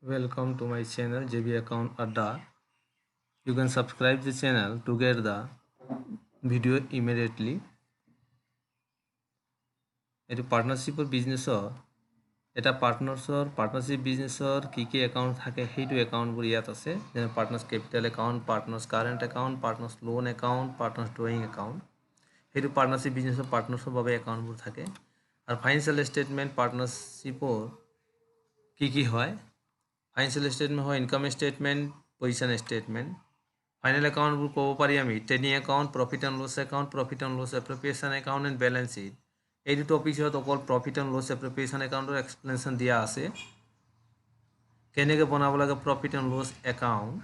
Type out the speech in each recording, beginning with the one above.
Welcome to my channel JB Account Adda. You can subscribe the channel to get the video immediately. এটো পাৰ্টনাৰশ্বিপৰ বিজনেছৰ এটা partnership বিজনেছৰ কি account থাকে সেইটো একাউণ্টবোৰ ইয়াত আছে যেনে partners capital account partners current account partners loan account partners drawing account সেইটো পাৰ্টনাৰশ্বিপ বিজনেছৰ পাৰ্টনাৰ্ছৰ বাবে একাউণ্টবোৰ থাকে আৰু ফাইনেন্সিয়েল ষ্টেটমেণ্ট পাৰ্টনাৰশ্বিপৰ কি হয় ফাইনেন্সিয়েল ষ্টেটমেণ্ট হয় income statement position statement final একাউণ্টবোৰ ক'ব পাৰি আমি trading account profit and loss appropriation account and balance sheet এই দুটো পিছত অকল প্ৰফিট এণ্ড লছ এপ্ৰপ্ৰিয়েশ্যন একাউণ্টৰ এক্সপ্লেনেশ্যন দিয়া আছে কেনেকৈ বনাব লাগে প্ৰফিট এণ্ড লছ একাউণ্ট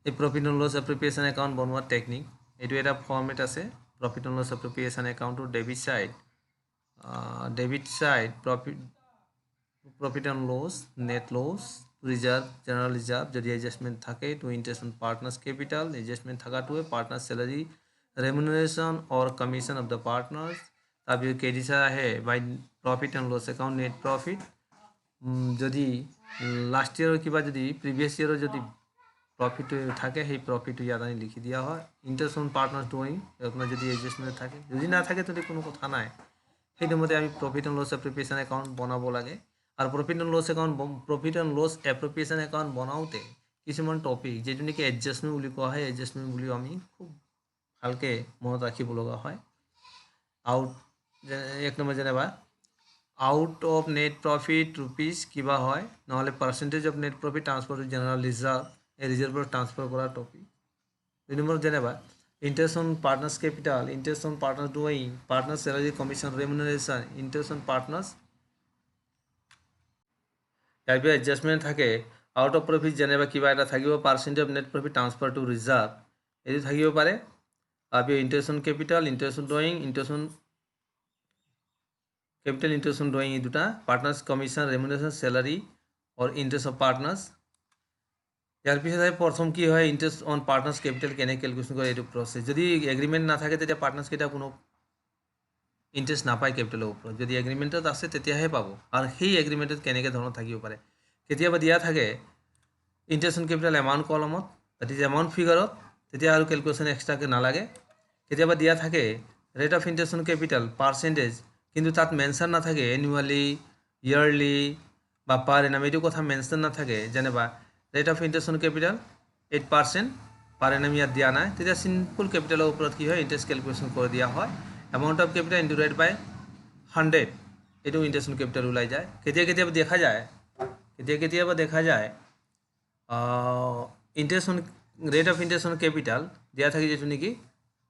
এই profit and loss appropriation account বনোৱাৰ টেকনিক এইটো এটা ফৰ্মেট আছে প্ৰফিট এণ্ড লছ এপ্ৰপ্ৰিয়েশ্যন একাউণ্টৰ debit side profit and loss net loss reserve general reserve যদি এডজাষ্টমেণ্ট থাকে to interest on partners capital adjustment থকাটোৱে partner salary remuneration or commission of the partners তাৰপিছত creditor আহে by profit and loss account net profit যদি last ইয়েৰৰ কিবা যদি previous ইয়েৰৰ যদি প্ৰফিট থাকে সেই প্ৰফিটটো ইয়াত আনি লিখি দিয়া হয় ইণ্টাৰেষ্ট অন পাৰ্টনাৰ্ছ ডুইং আপোনাৰ যদি এডজাষ্টমেণ্ট থাকে যদি নাথাকে তেতিয়া কোনো কথা নাই সেইটো মতে আমি profit and loss appropriation account বনাব লাগে আৰু profit and loss appropriation account বনাওঁতে কিছুমান টপিক যিটো নেকি এডজাষ্টমেণ্ট বুলি কোৱা হয় এডজাষ্টমেণ্ট বুলিও আমি খুব ভালকে মনত ৰাখিব লগা হয় আউট এক নম্বৰ যেনিবা out of net profit rupees কিবা হয় নহ'লে percentage of net profit transfer to general reserve এই ৰিজাৰ্ভৰ ট্ৰান্সফাৰ কৰা টপিক দুই নম্বৰ যেনিবা interest on partners capital interest on partner drawing partner salary commission remuneration interest on partners তাৰপিছত এডজাষ্টমেণ্ট থাকে আউট অফ প্ৰফিট যেনিবা কিবা এটা থাকিব percentage of net profit transfer to reserve এইটো থাকিব পাৰে তাৰপিছত interest on capital interest on drawing interest on capital interest on drawing এই দুটা partners commission remuneration salary or interest of partners ইয়াৰ পিছত প্ৰথম কি হয় ইণ্টাৰেষ্ট অন পাৰ্টনাৰ্ছ কেপিটেল কেনেকৈ কেলকুলেশ্যন কৰে এইটো প্ৰচেছ যদি এগ্ৰিমেণ্ট নাথাকে তেতিয়া পাৰ্টনাৰ্ছকেইটা কোনো ইণ্টাৰেষ্ট নাপায় কেপিটেলৰ ওপৰত যদি এগ্ৰিমেণ্টত আছে তেতিয়াহে পাব আৰু সেই এগ্ৰিমেণ্টত কেনেকৈ ধৰণৰ থাকিব পাৰে কেতিয়াবা দিয়া থাকে ইণ্টাৰেষ্ট অন কেপিটেল এমাউণ্ট কলমত দেট ইজ এমাউণ্ট ফিগাৰত তেতিয়া আৰু কেলকুলেশ্যন এক্সট্ৰাকৈ নালাগে কেতিয়াবা দিয়া থাকে rate of interest on capital percentage কিন্তু তাত মেনশ্যন নাথাকে এনুৱেলি ইয়াৰলি বা পাৰ এনাম এইটো কথা মেনশ্যন নাথাকে যেনিবা rate of interest on capital 8% পাৰ এনাম ইয়াত দিয়া নাই তেতিয়া চিম্পল কেপিটেলৰ ওপৰত কি হয় ইণ্টাৰেষ্ট কেলকুলেশ্যন কৰি দিয়া হয় amount of capital into rate by 100 এইটো ইণ্টাৰেষ্ট অন কেপিটেল ওলাই যায় কেতিয়াবা দেখা যায় interest on rate of interest on capital দিয়া থাকে যিটো নেকি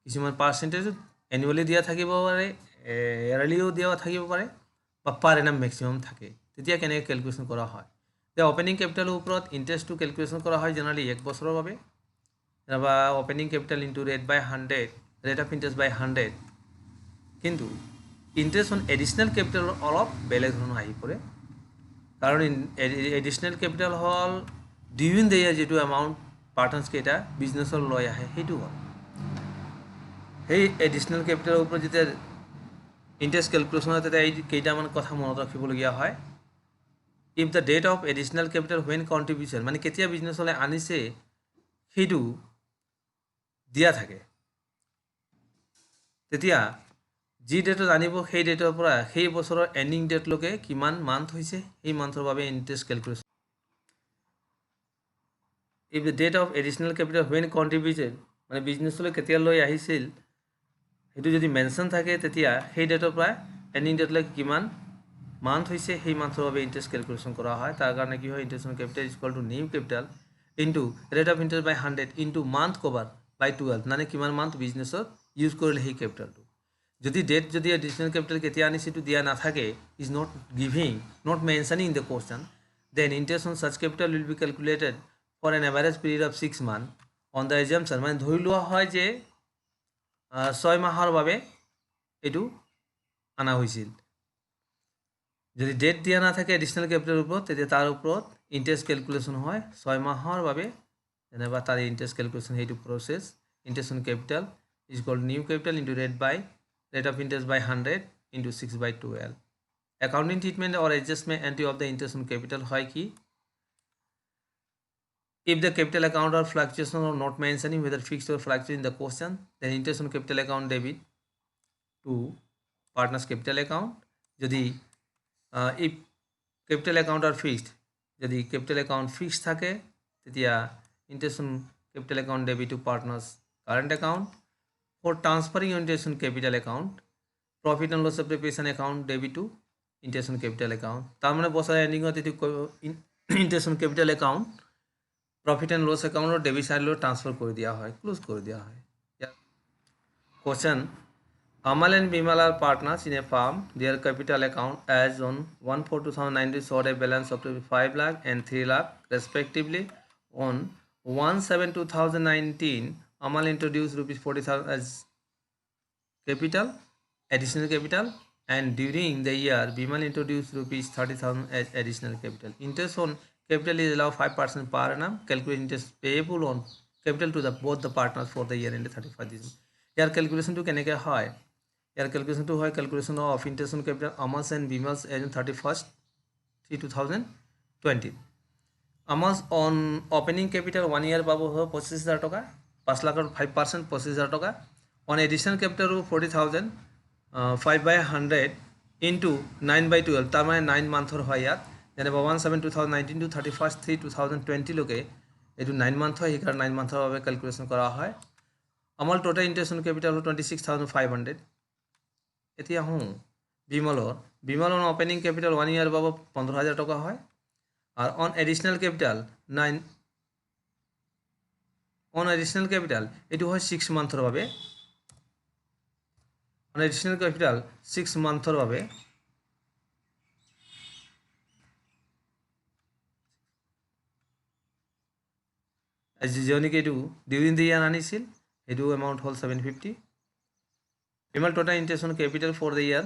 কিছুমান পাৰ্চেণ্টেজ এনুৱেলি দিয়া থাকিব পাৰে ইয়াৰলিও দিয়া থাকিব পাৰে বা পাৰ এনাম মেক্সিমাম থাকে তেতিয়া কেনেকৈ কেলকুলেশ্যন কৰা হয় এতিয়া অপেনিং কেপিটেলৰ ওপৰত ইণ্টাৰেষ্টটো কেলকুলেশ্যন কৰা হয় জেনেৰেলি 1 বছৰৰ বাবে বা opening capital into rate by 100 rate of interest by 100 কিন্তু ইণ্টাৰেষ্ট অন এডিশ্যনেল কেপিটেল অলপ বেলেগ ধৰণৰ আহি পৰে কাৰণ এডিশ্যনেল কেপিটেল হ'ল ডিউৰিং দ্য ইয়াৰ যিটো এমাউণ্ট পাৰ্টনাৰ্ছকেইটা বিজনেছৰ লৈ আহে সেইটো হ'ল সেই এডিশ্যনেল কেপিটেলৰ ওপৰত যেতিয়া ইণ্টাৰেষ্ট কেলকুলেশ্যন হয় তেতিয়া এই কেইটামান কথা মনত ৰাখিবলগীয়া হয় if the date of additional capital when contribution মানে কেতিয়া বিজনেছলৈ আনিছে সেইটো দিয়া থাকে তেতিয়া যি ডেটত আনিব সেই ডেটৰ পৰা সেই বছৰৰ এণ্ডিং ডেটলৈকে কিমান মান্থ হৈছে সেই মান্থৰ বাবে interest calculation if the date of additional capital when contributed মানে বিজনেছলৈ কেতিয়ালৈ আহিছিল সেইটো যদি মেনশ্যন থাকে তেতিয়া সেই ডেটৰ পৰা এণ্ডিং ডেটলৈকে কিমান মান্থ হৈছে সেই মান্থৰ বাবে ইণ্টাৰেষ্ট কেলকুলেশ্যন কৰা হয় তাৰ কাৰণে কি হয় interest on capital is equal to new capital into rate of interest by 100 into month cover by 12 মানে কিমান মান্থ বিজনেছত ইউজ কৰিলে সেই কেপিটেলটো যদি ডেট যদি এডিশ্যনেল কেপিটেল কেতিয়া আনিছে সেইটো দিয়া নাথাকে is not giving not mentioning in the question then interest on such capital will be calculated for an average period of 6 month on the assumption মানে ধৰি লোৱা হয় যে 6 মাহৰ বাবে এইটো আনা হৈছিল যদি ডেট দিয়া নাথাকে এডিশ্যনেল কেপিটেলৰ ওপৰত তেতিয়া তাৰ ওপৰত ইণ্টাৰেষ্ট কেলকুলেশ্যন হয় 6 মাহৰ বাবে যেনিবা তাৰ ইণ্টাৰেষ্ট কেলকুলেশ্যন সেইটো process interest on capital is equal to new capital into rate of interest by 100 into 6/12 accounting treatment or adjustment entry of the interest on capital হয় কি if the capital account or fluctuation or not mentioning whether fixed or fluctuating in the question then interest on capital account debit to partners capital account যদি if capital account are fixed যদি capital account fixed থাকে তেতিয়া interest on capital account debit to partners current account for transferring interest on capital account profit and loss appreciation account debit to interest on capital account তার মানে বছৰ এন্ডিংত এটো interest on capital account profit and loss account or debit side lo transfer kore diya hoy close kore diya hoy question Amal and Bimal are partners in a firm their capital account as on 1/4/2019 showed a balance of 5 lakh and 3 lakh respectively on 1/7/2019 Amal introduced rupees 40,000 as capital additional capital and during the year Bimal introduced rupees 30,000 as additional capital interest on capital is allowed 5% per annum calculate interest payable on capital to the both the partners for the year ended 31st December year calculation two কেনেকৈ হয় ইয়াৰ calculation two হয় calculation of interest on capital Amals and Bimals as on 31st 3/2020 Amals on opening capital 1 year পাব 25,000 টাকা 5 লাখৰ 5% 25,000 টাকা on additional capital 40,000 5/100 into 9/12 তাৰ মানে 9 মান্থৰ হয় ইয়াত যেনেবা 1/7/2019 to 31st 3/2020 লকে এটো 9 মান্থ হয় হিকাৰ 9 মান্থৰ বাবে ক্যালকুলেশন কৰা হয় Amal total interest on capital 26,500 এতিয়া হু বিমলৰ on opening capital 1 year পাব 15,000 টাকা হয় আর on additional capital 9 on additional capital এটো হয় 6 মান্থৰ বাবে on additional capital 6 মান্থৰ বাবে যেনেকৈ এটো during the year আনিছিল এটো amount hall 750 Bimal total interest on capital for the year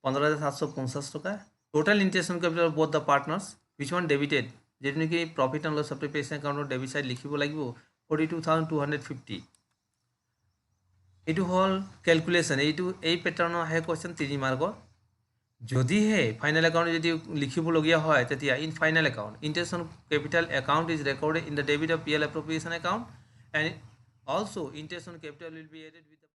15,750 টাকা total interest on capital of both the partners which one debited যেটো নেকি profit and loss appreciation account debit side লিখিব লাগিব 42,250 এটো হল calculation এইটো এই প্যাটাৰ্নৰ আহে কোশ্চেন 3 মাৰ্কৰ যদিহে ফাইনাল একাউন্ট যদি লিখিব লগিয়া হয় তেতিয়া in final account interest on capital account is recorded in the debit of PL appropriation account and also interest on capital will be added with